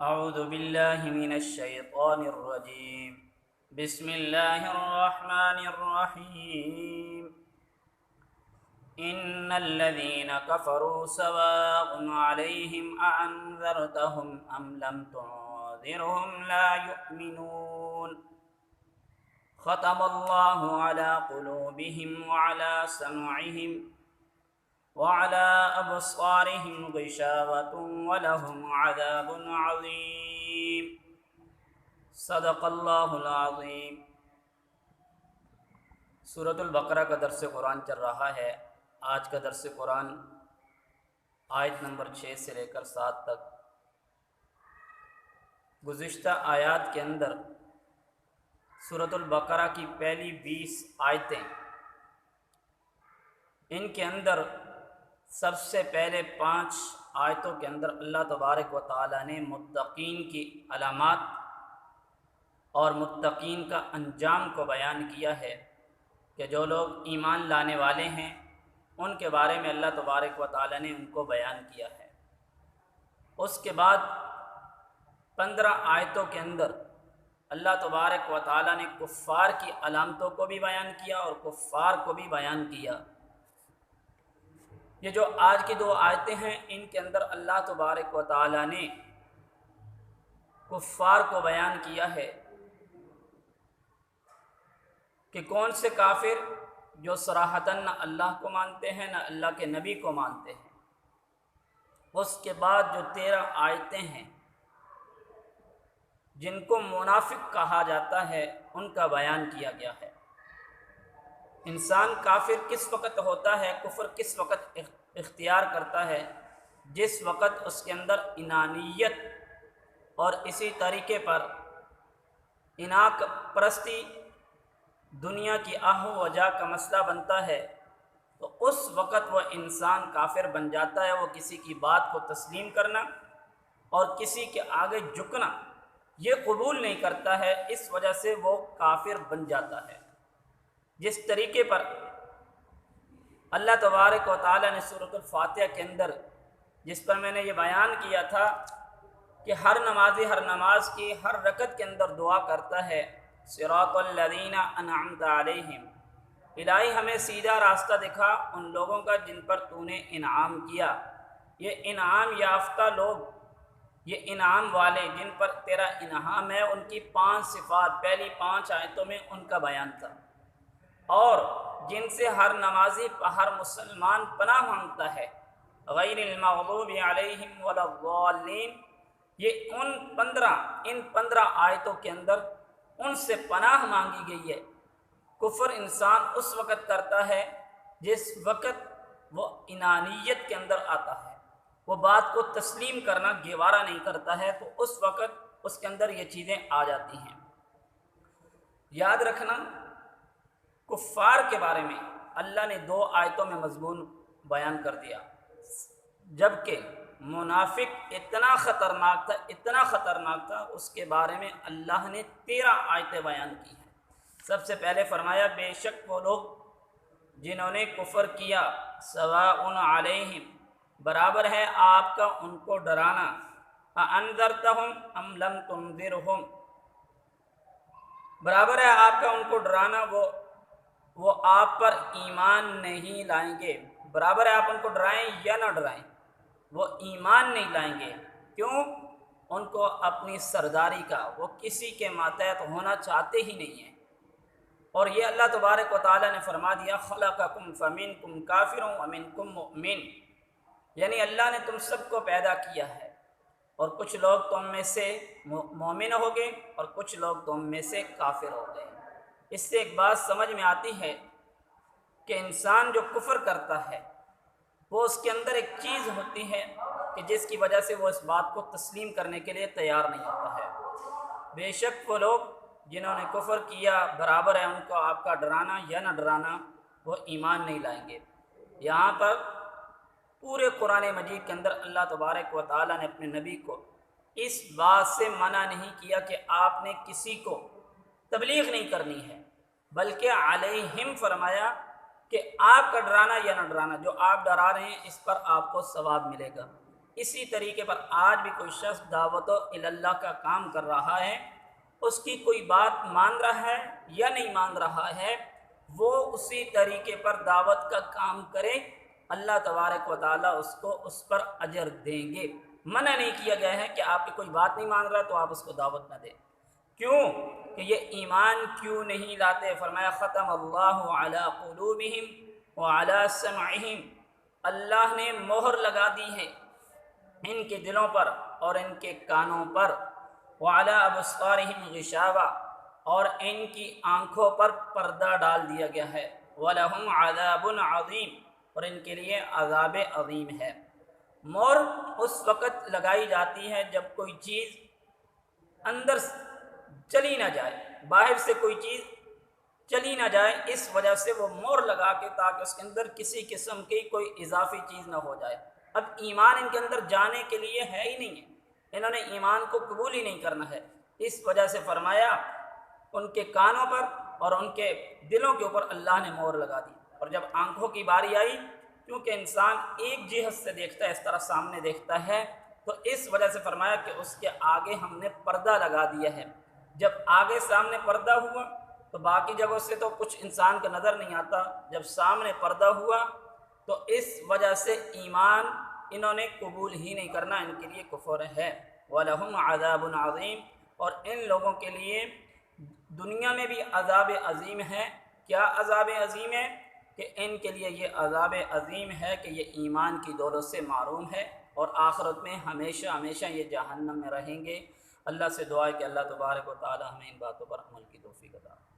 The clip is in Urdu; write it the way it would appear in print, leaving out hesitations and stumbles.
اعوذ باللہ من الشیطان الرجیم بسم اللہ الرحمن الرحیم ان الذین کفروا سواء علیہم اانذرتهم ام لم تنذرهم لا یؤمنون ختم اللہ علی قلوبہم وعلی سمعہم وعلى أبصارهم غشاوة ولهم عذاب عظيم صدق اللہ العظیم۔ سورۃ البقرہ کا درس قرآن چل رہا ہے۔ آج کا درس قرآن آیت نمبر 6 سے لے کر 7 تک۔ گزشتہ آیات کے اندر سورۃ البقرہ کی پہلی 20 آیتیں، ان کے اندر سب سے پہلے 5 آیتوں کے اندر اللہ تبارک و تعالیٰ نے متقین کی علامات اور متقین کا انجام کو بیان کیا ہے کہ جو لوگ ایمان لانے والے ہیں ان کے بارے میں اللہ تبارک و تعالیٰ نے ان کو بیان کیا ہے۔ اس کے بعد 15 آیتوں کے اندر اللہ تبارک و تعالیٰ نے کفار کی علامتوں کو بھی بیان کیا اور کفار کو بھی بیان کیا۔ یہ جو آج کی 2 آیتیں ہیں، ان کے اندر اللہ تبارک و تعالیٰ نے کفار کو بیان کیا ہے کہ کون سے کافر جو صراحتاً نہ اللہ کو مانتے ہیں نہ اللہ کے نبی کو مانتے ہیں۔ اس کے بعد جو 13 آیتیں ہیں جن کو منافق کہا جاتا ہے، ان کا بیان کیا گیا ہے۔ انسان کافر کس وقت ہوتا ہے، کفر کس وقت اختیار کرتا ہے؟ جس وقت اس کے اندر انانیت اور اسی طریقے پر اناق پرستی دنیا کی آہ و وجا کا مسئلہ بنتا ہے، تو اس وقت وہ انسان کافر بن جاتا ہے۔ وہ کسی کی بات کو تسلیم کرنا اور کسی کے آگے جھکنا یہ قبول نہیں کرتا ہے، اس وجہ سے وہ کافر بن جاتا ہے۔ جس طریقے پر اللہ تبارک و تعالیٰ نے سورۃ الفاتحہ کے اندر، جس پر میں نے یہ بیان کیا تھا کہ ہر نمازی ہر نماز کی ہر رکعت کے اندر دعا کرتا ہے، صراط الذین انعمت علیہم، الہی ہمیں سیدھا راستہ دکھا ان لوگوں کا جن پر تو نے انعام کیا۔ یہ انعام یافتہ لوگ، یہ انعام والے جن پر تیرا انعام ہے، ان کی 5 صفات پہلی 5 آیتوں میں ان کا بیان تھا، اور جن سے ہر نمازی ہر مسلمان پناہ مانگتا ہے، غیر المغضوب علیہم ولا الضالین۔ یہ ان 15 آیتوں کے اندر ان سے پناہ مانگی گئی ہے۔ کفر انسان اس وقت کرتا ہے جس وقت وہ انانیت کے اندر آتا ہے، وہ بات کو تسلیم کرنا گوارا نہیں کرتا ہے، تو اس وقت اس کے اندر یہ چیزیں آ جاتی ہیں۔ یاد رکھنا، کفار کے بارے میں اللہ نے 2 آیتوں میں مضمون بیان کر دیا، جبکہ منافق اتنا خطرناک تھا، اس کے بارے میں اللہ نے 13 آیتیں بیان کی ہیں۔ سب سے پہلے فرمایا، بے شک وہ لوگ جنہوں نے کفر کیا، سواء علیہم، برابر ہے آپ کا ان کو ڈرانا، اانذرتہم ام لم تنذرہم، برابر ہے آپ کا ان کو ڈرانا، وہ آپ پر ایمان نہیں لائیں گے۔ برابر ہے آپ ان کو ڈرائیں یا نہ ڈرائیں، وہ ایمان نہیں لائیں گے۔ کیوں؟ ان کو اپنی سرداری کا، وہ کسی کے ماتحت ہونا چاہتے ہی نہیں ہیں۔ اور یہ اللہ تبارک و تعالیٰ نے فرما دیا، خلقکم فمنکم کافر ومنکم مؤمن، یعنی اللہ نے تم سب کو پیدا کیا ہے، اور کچھ لوگ تم میں سے مومن ہو گئے اور کچھ لوگ تم میں سے کافر ہو گئے۔ اس سے ایک بات سمجھ میں آتی ہے کہ انسان جو کفر کرتا ہے، وہ اس کے اندر ایک چیز ہوتی ہے کہ جس کی وجہ سے وہ اس بات کو تسلیم کرنے کے لیے تیار نہیں ہوتا ہے۔ بے شک وہ لوگ جنہوں نے کفر کیا، برابر ہے ان کو آپ کا ڈرانا یا نہ ڈرانا، وہ ایمان نہیں لائیں گے۔ یہاں پر پورے قرآن مجید کے اندر اللہ تبارک و تعالیٰ نے اپنے نبی کو اس بات سے منع نہیں کیا کہ آپ نے کسی کو تبلیغ نہیں کرنی ہے، بلکہ علیہم فرمایا کہ آپ کا ڈرانا یا نہ ڈرانا، جو آپ ڈرا رہے ہیں اس پر آپ کو ثواب ملے گا۔ اسی طریقے پر آج بھی کوئی شخص دعوت اللہ کا کام کر رہا ہے، اس کی کوئی بات مان رہا ہے یا نہیں مان رہا ہے، وہ اسی طریقے پر دعوت کا کام کرے، اللہ تبارک و تعالیٰ اس کو اس پر اجر دیں گے۔ منع نہیں کیا گیا ہے کہ آپ کی کوئی بات نہیں مان رہا تو آپ اس کو دعوت نہ دیں۔ کیوں کہ یہ ایمان کیوں نہیں لاتے؟ فرمایا ختم اللہ علی قلوبہم وعلی سمعہم، اللہ نے مہر لگا دی ہے ان کے دلوں پر اور ان کے کانوں پر، وعلی ابصارہم غشاوہ، اور ان کی آنکھوں پر پردہ ڈال دیا گیا ہے، وَلَهُمْ عَذَابٌ عَظِيمٌ، اور ان کے لیے عذاب عظیم ہے۔ مہر اس وقت لگائی جاتی ہے جب کوئی چیز اندر چلی نہ جائے، باہر سے کوئی چیز چلی نہ جائے، اس وجہ سے وہ مہر لگا کے تاکہ اس کے اندر کسی قسم کی کوئی اضافی چیز نہ ہو جائے۔ اب ایمان ان کے اندر جانے کے لیے ہے ہی نہیں ہے، انہوں نے ایمان کو قبول ہی نہیں کرنا ہے، اس وجہ سے فرمایا ان کے کانوں پر اور ان کے دلوں کے اوپر اللہ نے مہر لگا دی۔ اور جب آنکھوں کی باری آئی، کیونکہ انسان ایک جہت سے دیکھتا ہے، اس طرح سامنے دیکھتا ہے، تو اس وجہ سے فرمایا کہ اس کے آگے ہم نے پردہ لگا دیا ہے۔ جب آگے سامنے پردہ ہوا تو باقی جگہوں سے تو کچھ انسان کو نظر نہیں آتا، جب سامنے پردہ ہوا تو اس وجہ سے ایمان انہوں نے قبول ہی نہیں کرنا، ان کے لیے کفر ہے۔ وَلَهُمْ عَذَابٌ عَظِيمٌ، اور ان لوگوں کے لیے دنیا میں بھی عذاب عظیم ہے۔ کیا عذاب عظیم ہے؟ کہ ان کے لیے یہ عذاب عظیم ہے کہ یہ ایمان کی دولت سے محروم ہے اور آخرت میں ہمیشہ ہمیشہ یہ جہنم میں رہیں گے۔ اللہ سے دعا ہے کہ اللہ تبارک و تعالی ہمیں ان باتوں پر عمل کی توفیق عطا فرمائے۔